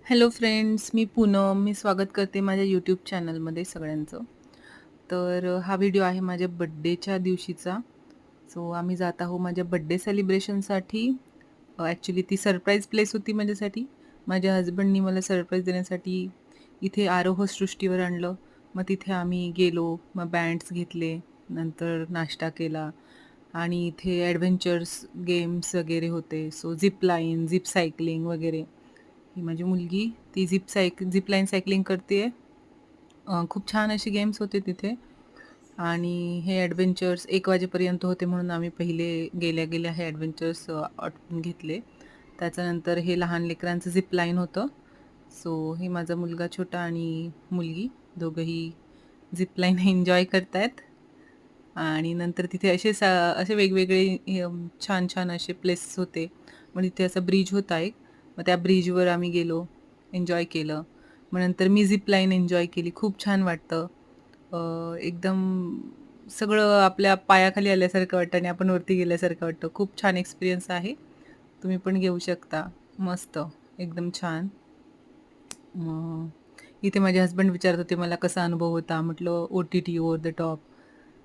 Hello friends, मी पूनम. मी स्वागत करते माझ्या यूट्यूब चॅनलमध्ये सगळ्यांचं. तर हा व्हिडिओ आहे माझ्या बड्डेच्या दिवशीचा. सो आम्ही जात आहोत माझ्या बड्डे सेलिब्रेशनसाठी. ॲक्च्युली ती सरप्राईज प्लेस होती माझ्यासाठी. माझ्या हसबंडनी मला सरप्राईज देण्यासाठी इथे आरोह सृष्टीवर आणलं. मग तिथे आम्ही गेलो. मग बँड्स घेतले. नंतर नाश्ता केला आणि इथे ॲडव्हेंचर्स गेम्स वगैरे होते. So zip line, zip cycling वगैरे. ही माझी मुलगी ती झिप लाईन सायकलिंग करते. खूप छान असे गेम्स होते तिथे आणि हे ॲडव्हेंचर्स 1 वाजेपर्यंत होते म्हणून आम्ही पहिले गेल्या गेल्या हे ॲडव्हेंचर्स आटपून घेतले. त्याच्यानंतर हे लहान लेकरांचं झिप लाईन होतं. सो हे माझा मुलगा छोटा आणि मुलगी दोघंही झिप लाईन एन्जॉय करतायत. आणि नंतर तिथे असे वेगवेगळे छान छान असे प्लेसेस होते. मग तिथे असा ब्रिज होता एक. मग त्या ब्रिजवर आम्ही गेलो, एन्जॉय केलं. मग नंतर मी झिप लाईन एन्जॉय केली. खूप छान वाटतं. एकदम सगळं आपल्या पायाखाली आल्यासारखं वाटतं आणि आपण वरती गेल्यासारखं वाटतं. खूप छान एक्सपिरियन्स आहे. तुम्ही पण घेऊ शकता. मस्त, एकदम छान. मग इथे माझे हसबंड विचारत होते मला कसा अनुभव होता. म्हटलं OTT ओव्हर द टॉप.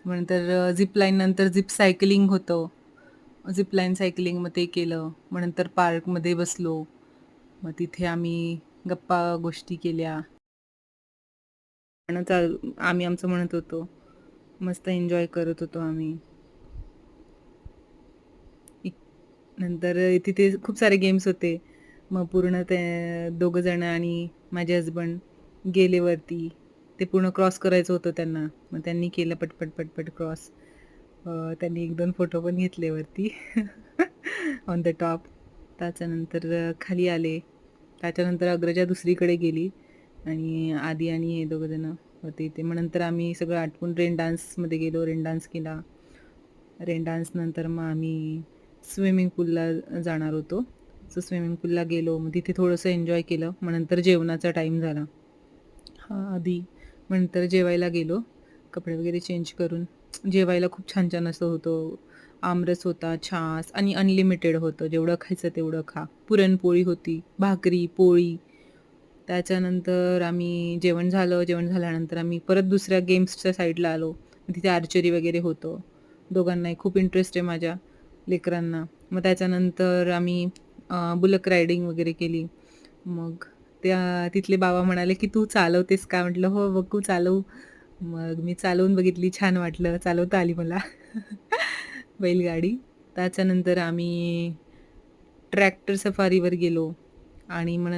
मग नंतर झिप लाईन नंतर झिप सायकलिंग होतं. झिप लाईन सायकलिंग मग ते केलं. मग नंतर पार्कमध्ये बसलो. मग तिथे आम्ही गप्पा गोष्टी केल्या. आणि आम्ही आमचं म्हणत होतो. मस्त एन्जॉय करत होतो आम्ही. नंतर तिथे खूप सारे गेम्स होते. मग पूर्ण ते दोघं जण आणि माझे हसबंड गेले वरती. ते पूर्ण क्रॉस करायचं होतं त्यांना. मग त्यांनी केलं पटपट पटपट क्रॉस. त्यांनी 1-2 फोटो पण घेतले वरती ऑन द टॉप. त्याच्यानंतर खाली आले. त्याच्यानंतर अग्रजा दुसरीकडे गेली आणि आदी आणि हे दोघं जण होते इथे. मग नंतर आम्ही सगळं आटपून रेन डान्समध्ये गेलो. रेन डान्स केला. रेन डान्स नंतर मग आम्ही स्विमिंग पूलला जाणार होतो. सो स्विमिंग पूलला गेलो. मग तिथे थोडंसं एन्जॉय केलं. मग नंतर जेवणाचा टाईम झाला. आधी मग नंतर जेवायला गेलो. कपडे वगैरे चेंज करून. जेवायला खूप छान छान असं होतं. आमरस होता, छास आणि अनलिमिटेड होतं. जेवढं खायचं तेवढं खा. पुरणपोळी होती, भाकरी, पोळी. त्याच्यानंतर आम्ही जेवण झालं. जेवण झाल्यानंतर आम्ही परत दुसऱ्या गेम्सच्या साईडला आलो. तिथे आर्चरी वगैरे होतं. दोघांनाही खूप इंटरेस्ट आहे माझ्या लेकरांना. मग त्याच्यानंतर आम्ही बुलक रायडिंग वगैरे केली. मग तिथले बाबा म्हणाले, की "तू चालवतेस का?" म्हटलं, "हो बघू चालवू." मग मी चालवून बघितली. छान वाटलं. चालवता आली मला बैलगाडी. त्याच्यानंतर आम्ही ट्रॅक्टर सफारीवर गेलो आणि मग